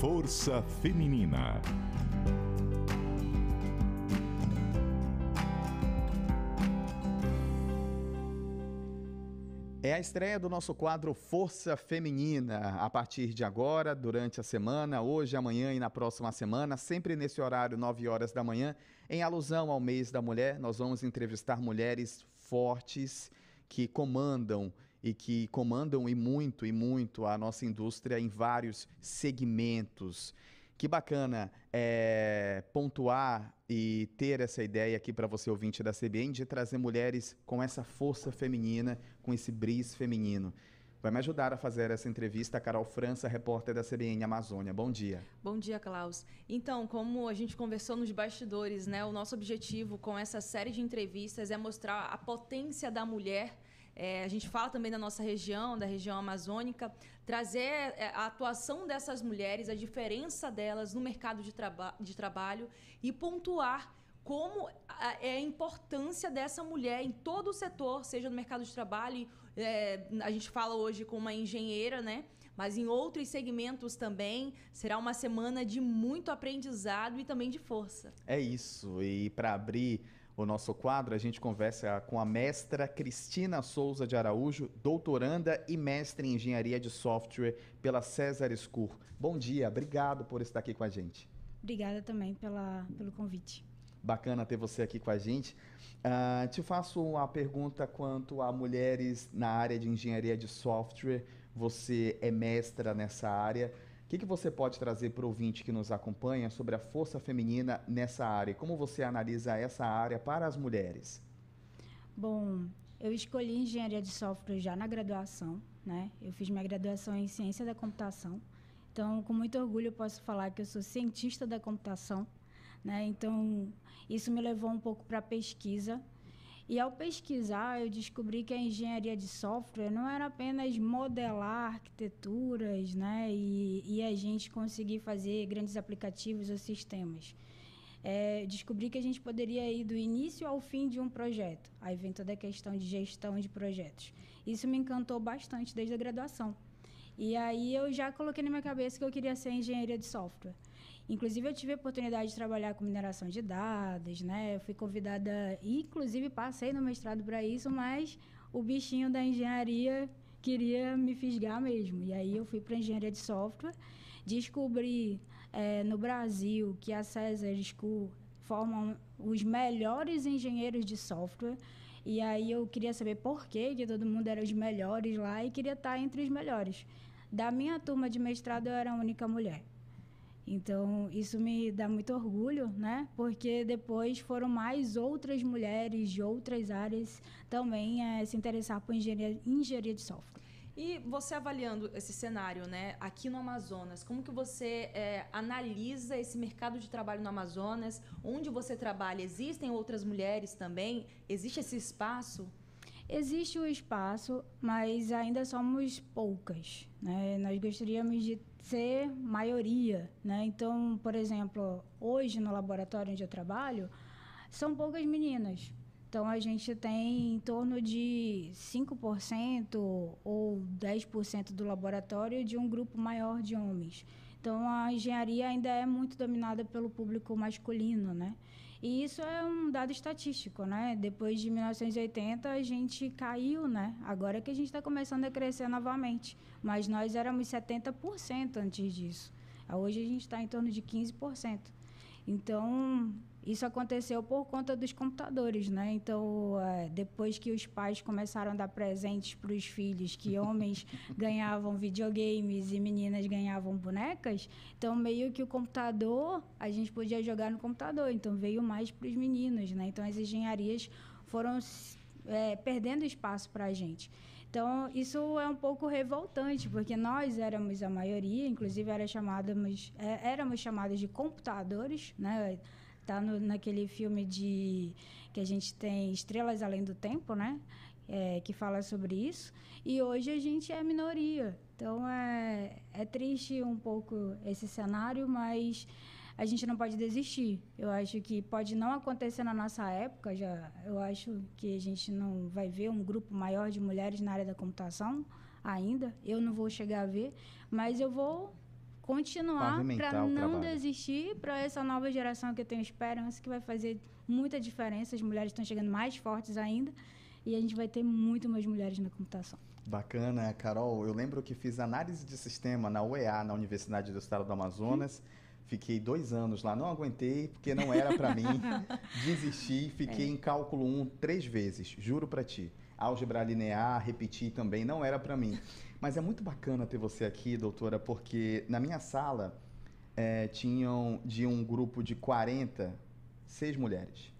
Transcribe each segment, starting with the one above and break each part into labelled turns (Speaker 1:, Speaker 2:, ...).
Speaker 1: Força Feminina.
Speaker 2: É a estreia do nosso quadro Força Feminina, a partir de agora, durante a semana, hoje, amanhã e na próxima semana, sempre nesse horário, 9 horas da manhã, em alusão ao mês da mulher, nós vamos entrevistar mulheres fortes que comandam e muito a nossa indústria em vários segmentos. Que bacana pontuar e ter essa ideia aqui para você, ouvinte da CBN, de trazer mulheres com essa força feminina, com esse brilho feminino. Vai me ajudar a fazer essa entrevista a Carol França, repórter da CBN Amazônia. Bom dia.
Speaker 3: Bom dia, Klaus. Então, como a gente conversou nos bastidores, né, o nosso objetivo com essa série de entrevistas é mostrar a potência da mulher. A gente fala também da nossa região, da região amazônica, trazer a atuação dessas mulheres, a diferença delas no mercado de trabalho e pontuar como é a importância dessa mulher em todo o setor, seja no mercado de trabalho, a gente fala hoje com uma engenheira, né? Mas em outros segmentos também. Será uma semana de muito aprendizado e também de força.
Speaker 2: É isso, e para abrir o nosso quadro, a gente conversa com a mestra Cristina Souza de Araújo, doutoranda e mestre em engenharia de software pela César School. Bom dia, obrigado por estar aqui com a gente.
Speaker 4: Obrigada também pelo convite.
Speaker 2: Bacana ter você aqui com a gente. Te faço uma pergunta quanto a mulheres na área de engenharia de software. Você é mestra nessa área. O que você pode trazer para o ouvinte que nos acompanha sobre a força feminina nessa área? Como você analisa essa área para as mulheres?
Speaker 4: Bom, eu escolhi engenharia de software já na graduação, né? Eu fiz minha graduação em ciência da computação. Então, com muito orgulho, eu posso falar que eu sou cientista da computação, né? Então, isso me levou um pouco para a pesquisa. E ao pesquisar, eu descobri que a engenharia de software não era apenas modelar arquiteturas, né, e a gente conseguir fazer grandes aplicativos ou sistemas. Descobri que a gente poderia ir do início ao fim de um projeto. Aí vem toda a questão de gestão de projetos. Isso me encantou bastante desde a graduação. E aí eu já coloquei na minha cabeça que eu queria ser engenharia de software. Inclusive, eu tive a oportunidade de trabalhar com mineração de dados, né? Eu fui convidada, inclusive passei no mestrado para isso, mas o bichinho da engenharia queria me fisgar mesmo. E aí eu fui para engenharia de software, descobri no Brasil que a César School formam os melhores engenheiros de software. E aí eu queria saber por que todo mundo era os melhores lá e queria estar entre os melhores. Da minha turma de mestrado, eu era a única mulher. Então, isso me dá muito orgulho, né? Porque depois foram mais outras mulheres de outras áreas também se interessar por engenharia de software.
Speaker 3: E você avaliando esse cenário, né, aqui no Amazonas, como que você analisa esse mercado de trabalho no Amazonas? Onde você trabalha? Existem outras mulheres também? Existe esse espaço?
Speaker 4: Existe o espaço, mas ainda somos poucas, né? Nós gostaríamos de ser maioria, né? Então, por exemplo, hoje no laboratório onde eu trabalho, são poucas meninas. Então, a gente tem em torno de 5% ou 10% do laboratório de um grupo maior de homens. Então, a engenharia ainda é muito dominada pelo público masculino, né? E isso é um dado estatístico, né? Depois de 1980, a gente caiu, né? Agora que a gente está começando a crescer novamente. Mas nós éramos 70% antes disso. Hoje a gente está em torno de 15%. Então, isso aconteceu por conta dos computadores, né? Então, depois que os pais começaram a dar presentes para os filhos, que homens ganhavam videogames e meninas ganhavam bonecas, então meio que o computador, a gente podia jogar no computador, então veio mais para os meninos, né? Então, as engenharias foram perdendo espaço para a gente. Então, isso é um pouco revoltante, porque nós éramos a maioria, inclusive éramos chamados de computadores, né? Tá naquele filme que a gente tem Estrelas Além do Tempo, né? Que fala sobre isso. E hoje a gente é minoria. Então, é triste um pouco esse cenário, mas a gente não pode desistir. Eu acho que pode não acontecer na nossa época, eu acho que a gente não vai ver um grupo maior de mulheres na área da computação ainda. Eu não vou chegar a ver, mas eu vou continuar,
Speaker 2: Pavimentar
Speaker 4: para
Speaker 2: o
Speaker 4: não
Speaker 2: trabalho.
Speaker 4: desistir, para essa nova geração que eu tenho esperança, que vai fazer muita diferença. As mulheres estão chegando mais fortes ainda e a gente vai ter muito mais mulheres na computação.
Speaker 2: Bacana, Carol. Eu lembro que fiz análise de sistema na UEA, na Universidade do Estado do Amazonas. Fiquei 2 anos lá, não aguentei, porque não era para mim. Desisti, fiquei em cálculo 1 3 vezes, juro para ti. Álgebra linear, repeti também, não era para mim. Mas é muito bacana ter você aqui, doutora, porque na minha sala tinham de um grupo de 40, 6 mulheres.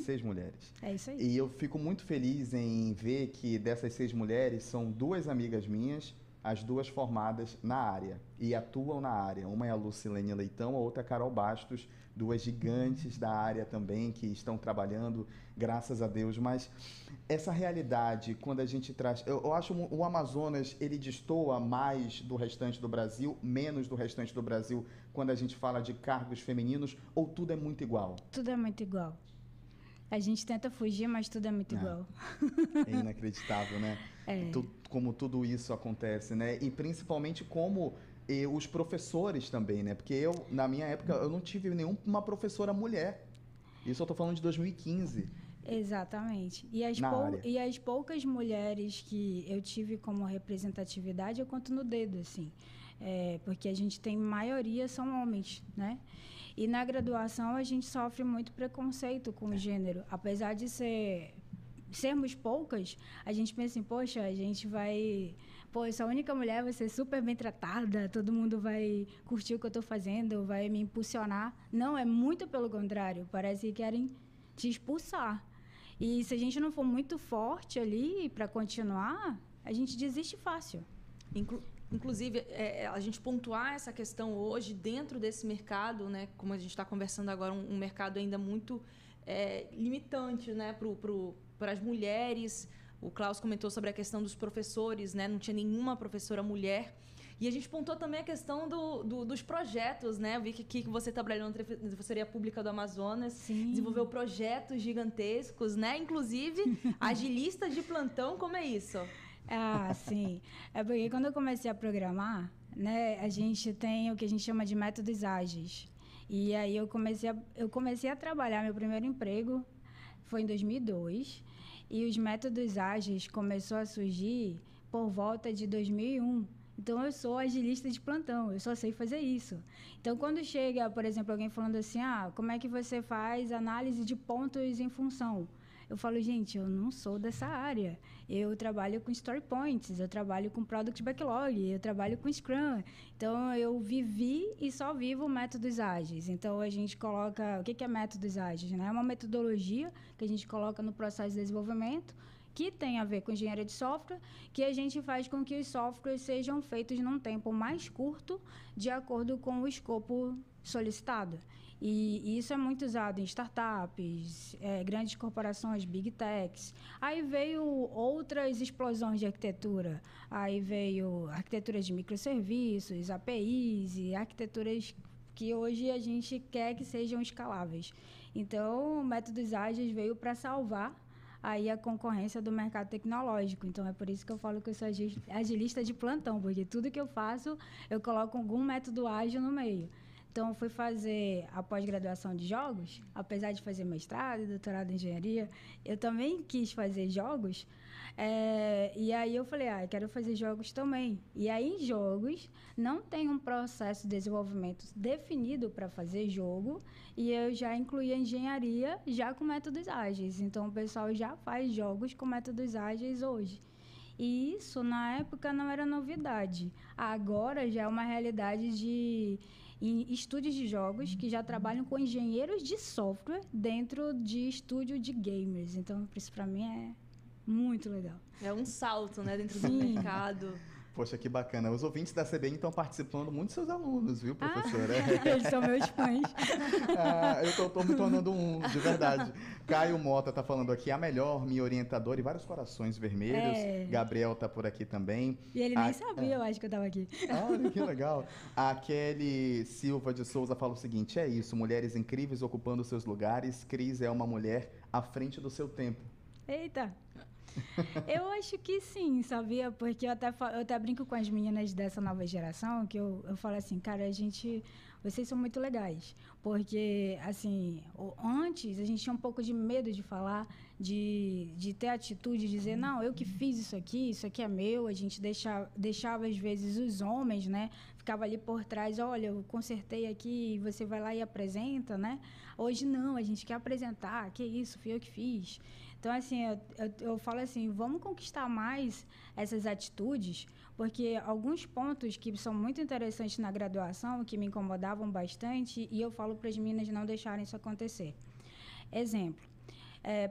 Speaker 2: 6 mulheres.
Speaker 4: É isso aí.
Speaker 2: E eu fico muito feliz em ver que dessas 6 mulheres são 2 amigas minhas, as 2 formadas na área e atuam na área. Uma é a Lucilene Leitão, a outra é a Carol Bastos, 2 gigantes da área também que estão trabalhando, graças a Deus. Mas essa realidade, quando a gente traz... Eu acho o Amazonas, ele destoa mais do restante do Brasil, menos do restante do Brasil, quando a gente fala de cargos femininos, ou tudo é muito igual?
Speaker 4: Tudo é muito igual. A gente tenta fugir, mas tudo é muito igual.
Speaker 2: É inacreditável, né? Como tudo isso acontece, né? E principalmente como os professores também, né? Porque eu, na minha época, eu não tive nenhuma professora mulher. Isso eu tô falando de 2015.
Speaker 4: Exatamente. E as poucas mulheres que eu tive como representatividade, eu conto no dedo, assim. Porque a gente tem maioria são homens, né? E na graduação a gente sofre muito preconceito com o gênero. Apesar de sermos poucas, a gente pensa assim, poxa, a gente vai... Pô, eu sou a única mulher, vai ser super bem tratada, todo mundo vai curtir o que eu estou fazendo, vai me impulsionar. Não, é muito pelo contrário. Parece que querem te expulsar. E se a gente não for muito forte ali para continuar, a gente desiste fácil.
Speaker 3: Inclusive, a gente pontuar essa questão hoje dentro desse mercado, né, como a gente está conversando agora, um mercado ainda muito limitante, né, para as mulheres. O Klaus comentou sobre a questão dos professores, né, não tinha nenhuma professora mulher. E a gente pontuou também a questão dos projetos, né? Eu vi que você trabalhou na Defensoria Pública do Amazonas,
Speaker 4: Sim.
Speaker 3: Desenvolveu projetos gigantescos, né? Inclusive, agilista de plantão, como é isso?
Speaker 4: Ah, sim. É porque quando eu comecei a programar, né, a gente tem o que a gente chama de métodos ágeis. E aí eu comecei a trabalhar, meu primeiro emprego foi em 2002, e os métodos ágeis começou a surgir por volta de 2001. Então, eu sou agilista de plantão, eu só sei fazer isso. Então, quando chega, por exemplo, alguém falando assim, como é que você faz análise de pontos em função? Eu falo, gente, eu não sou dessa área. Eu trabalho com story points, eu trabalho com product backlog, eu trabalho com Scrum. Então, eu vivi e só vivo métodos ágeis. Então, a gente coloca... O que é métodos ágeis? Né? É uma metodologia que a gente coloca no processo de desenvolvimento, que tem a ver com engenharia de software, que a gente faz com que os softwares sejam feitos num tempo mais curto, de acordo com o escopo solicitado. E isso é muito usado em startups, grandes corporações, big techs. Aí veio outras explosões de arquitetura. Aí veio arquiteturas de microserviços, APIs e arquiteturas que hoje a gente quer que sejam escaláveis. Então, o métodos ágeis veio para salvar aí a concorrência do mercado tecnológico. Então, é por isso que eu falo que eu sou agilista de plantão, porque tudo que eu faço, eu coloco algum método ágil no meio. Então, eu fui fazer a pós-graduação de jogos, apesar de fazer mestrado e doutorado em engenharia, eu também quis fazer jogos, e aí eu falei, eu quero fazer jogos também. E aí, em jogos, não tem um processo de desenvolvimento definido para fazer jogo, e eu já incluí a engenharia já com métodos ágeis. Então, o pessoal já faz jogos com métodos ágeis hoje. E isso, na época, não era novidade. Agora, já é uma realidade de estúdios de jogos que já trabalham com engenheiros de software dentro de estúdio de gamers. Então, isso para mim é muito legal.
Speaker 3: É um salto, né, dentro do mercado.
Speaker 2: Poxa, que bacana. Os ouvintes da CBN estão participando, muitos seus alunos, viu, professora?
Speaker 4: Eles são meus fãs.
Speaker 2: Eu tô me tornando um, de verdade. Caio Mota tá falando aqui, a melhor, minha orientadora, e vários corações vermelhos. Gabriel tá por aqui também.
Speaker 4: E ele nem sabia, eu acho que eu tava aqui.
Speaker 2: Olha, que legal. A Kelly Silva de Souza fala o seguinte, é isso, mulheres incríveis ocupando seus lugares, Cris é uma mulher à frente do seu tempo.
Speaker 4: Eita! Eu acho que sim, sabia? Porque eu até brinco com as meninas dessa nova geração, que eu falo assim, cara, vocês são muito legais. Porque, assim, antes a gente tinha um pouco de medo de falar, de ter atitude, de dizer, não, eu que fiz isso aqui é meu. A gente deixava às vezes, os homens, né? Ficava ali por trás, olha, eu consertei aqui, você vai lá e apresenta, né? Hoje não, a gente quer apresentar, que isso, fui eu que fiz. Então, assim, eu falo assim, vamos conquistar mais essas atitudes, porque alguns pontos que são muito interessantes na graduação, que me incomodavam bastante, e eu falo para as meninas não deixarem isso acontecer. Exemplo,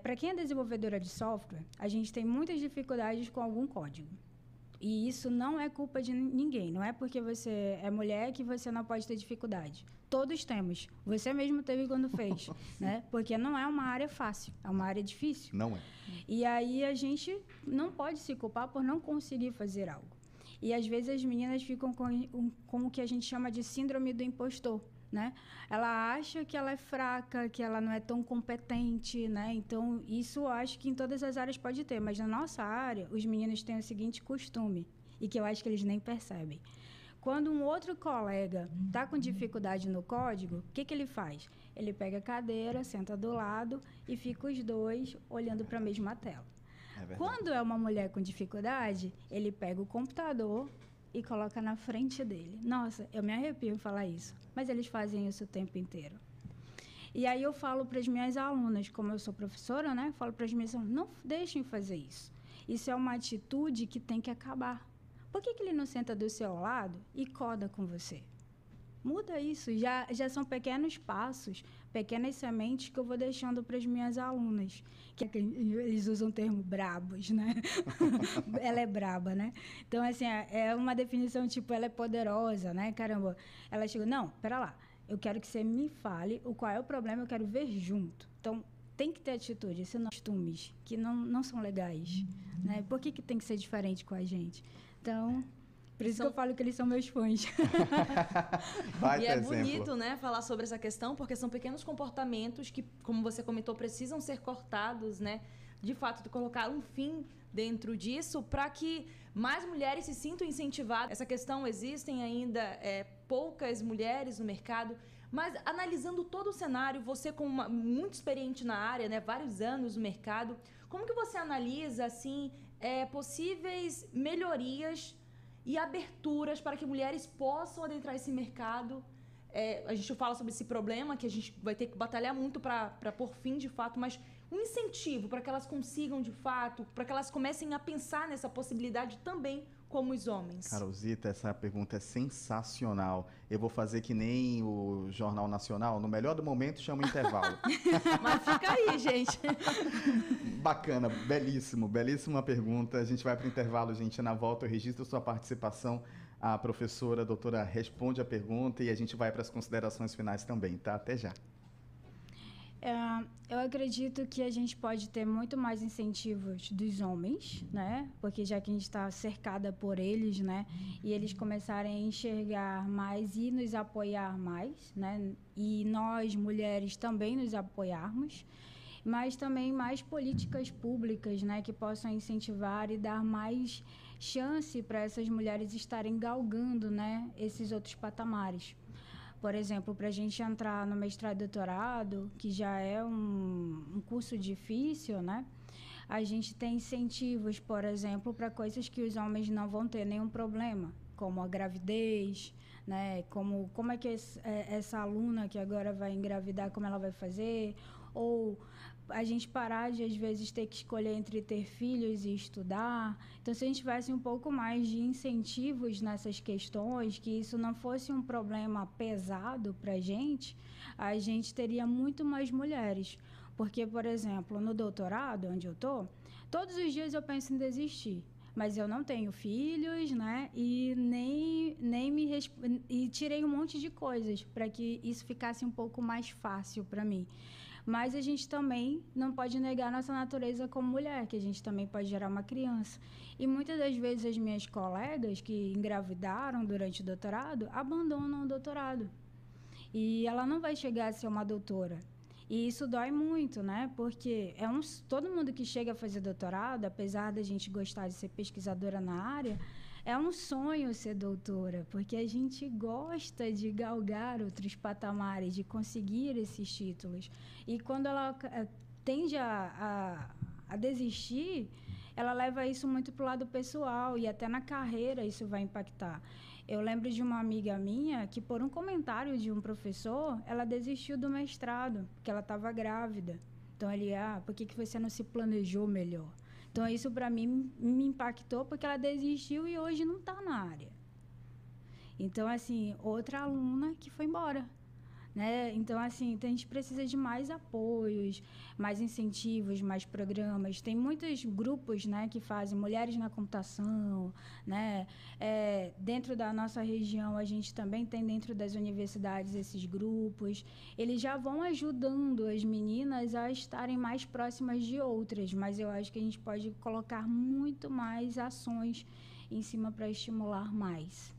Speaker 4: para quem é desenvolvedora de software, a gente tem muitas dificuldades com algum código. E isso não é culpa de ninguém. Não é porque você é mulher que você não pode ter dificuldade. Todos temos. Você mesmo teve quando fez, né? Porque não é uma área fácil, é uma área difícil.
Speaker 2: Não é.
Speaker 4: E aí a gente não pode se culpar por não conseguir fazer algo. E às vezes as meninas ficam com o que a gente chama de síndrome do impostor, né? Ela acha que ela é fraca, que ela não é tão competente, né? Então, isso eu acho que em todas as áreas pode ter, mas na nossa área, os meninos têm o seguinte costume, e que eu acho que eles nem percebem. Quando um outro colega está com dificuldade no código, o que ele faz? Ele pega a cadeira, senta do lado e fica os dois olhando para a mesma tela. Quando é uma mulher com dificuldade, ele pega o computador e coloca na frente dele. Nossa, eu me arrepio em falar isso, mas eles fazem isso o tempo inteiro. E aí eu falo para as minhas alunas, como eu sou professora, né? Falo para as minhas alunas, não deixem fazer isso. Isso é uma atitude que tem que acabar. Por que ele não senta do seu lado e coda com você? Muda isso. Já são pequenos passos, pequenas sementes que eu vou deixando para as minhas alunas. Que eles usam o termo brabos, né? Ela é braba, né? Então, assim, é uma definição tipo, ela é poderosa, né? Caramba, ela chega, não, pera lá, eu quero que você me fale qual é o problema, eu quero ver junto. Então, tem que ter atitude, esses costumes que não são legais, né? Por que tem que ser diferente com a gente? Então, por isso que eu falo que eles são meus fãs.
Speaker 3: E é bonito, né, falar sobre essa questão, porque são pequenos comportamentos que, como você comentou, precisam ser cortados, né? De fato, de colocar um fim dentro disso para que mais mulheres se sintam incentivadas. Essa questão, existem ainda poucas mulheres no mercado, mas analisando todo o cenário, você como muito experiente na área, né, vários anos no mercado, como que você analisa, assim, possíveis melhorias e aberturas para que mulheres possam adentrar esse mercado? A gente fala sobre esse problema, que a gente vai ter que batalhar muito para pôr fim, de fato, mas um incentivo para que elas consigam, de fato, para que elas comecem a pensar nessa possibilidade também, como os homens.
Speaker 2: Carolzita, essa pergunta é sensacional. Eu vou fazer que nem o Jornal Nacional, no melhor do momento chama intervalo.
Speaker 3: Mas fica aí, gente.
Speaker 2: Bacana, belíssima pergunta. A gente vai para o intervalo, gente. Na volta eu registro sua participação. A professora, a doutora, responde a pergunta e a gente vai para as considerações finais também, tá? Até já.
Speaker 4: Eu acredito que a gente pode ter muito mais incentivos dos homens, né? Porque já que a gente está cercada por eles, né? E eles começarem a enxergar mais e nos apoiar mais, né? E nós, mulheres, também nos apoiarmos. Mas também mais políticas públicas, né? Que possam incentivar e dar mais chance para essas mulheres estarem galgando, né? Esses outros patamares. Por exemplo, para a gente entrar no mestrado e doutorado, que já é um curso difícil, né? A gente tem incentivos, por exemplo, para coisas que os homens não vão ter nenhum problema, como a gravidez, né? Como é que essa aluna que agora vai engravidar, como ela vai fazer? Ou a gente parar de, às vezes, ter que escolher entre ter filhos e estudar. Então, se a gente tivesse um pouco mais de incentivos nessas questões, que isso não fosse um problema pesado para a gente teria muito mais mulheres. Porque, por exemplo, no doutorado, onde eu estou, todos os dias eu penso em desistir. Mas eu não tenho filhos, né? E e tirei um monte de coisas para que isso ficasse um pouco mais fácil para mim. Mas a gente também não pode negar nossa natureza como mulher, que a gente também pode gerar uma criança. E muitas das vezes as minhas colegas que engravidaram durante o doutorado abandonam o doutorado. E ela não vai chegar a ser uma doutora. E isso dói muito, né? Porque todo mundo que chega a fazer doutorado, apesar da gente gostar de ser pesquisadora na área, é um sonho ser doutora, porque a gente gosta de galgar outros patamares, de conseguir esses títulos. E quando ela tende a desistir, ela leva isso muito para o lado pessoal e até na carreira isso vai impactar. Eu lembro de uma amiga minha que, por um comentário de um professor, ela desistiu do mestrado, porque ela estava grávida. Então, por que você não se planejou melhor? Então, isso para mim me impactou porque ela desistiu e hoje não está na área. Então, assim, outra aluna que foi embora. Né? Então, assim, a gente precisa de mais apoios, mais incentivos, mais programas. Tem muitos grupos, né, que fazem mulheres na computação, né? Dentro da nossa região, a gente também tem dentro das universidades esses grupos. Eles já vão ajudando as meninas a estarem mais próximas de outras, mas eu acho que a gente pode colocar muito mais ações em cima para estimular mais.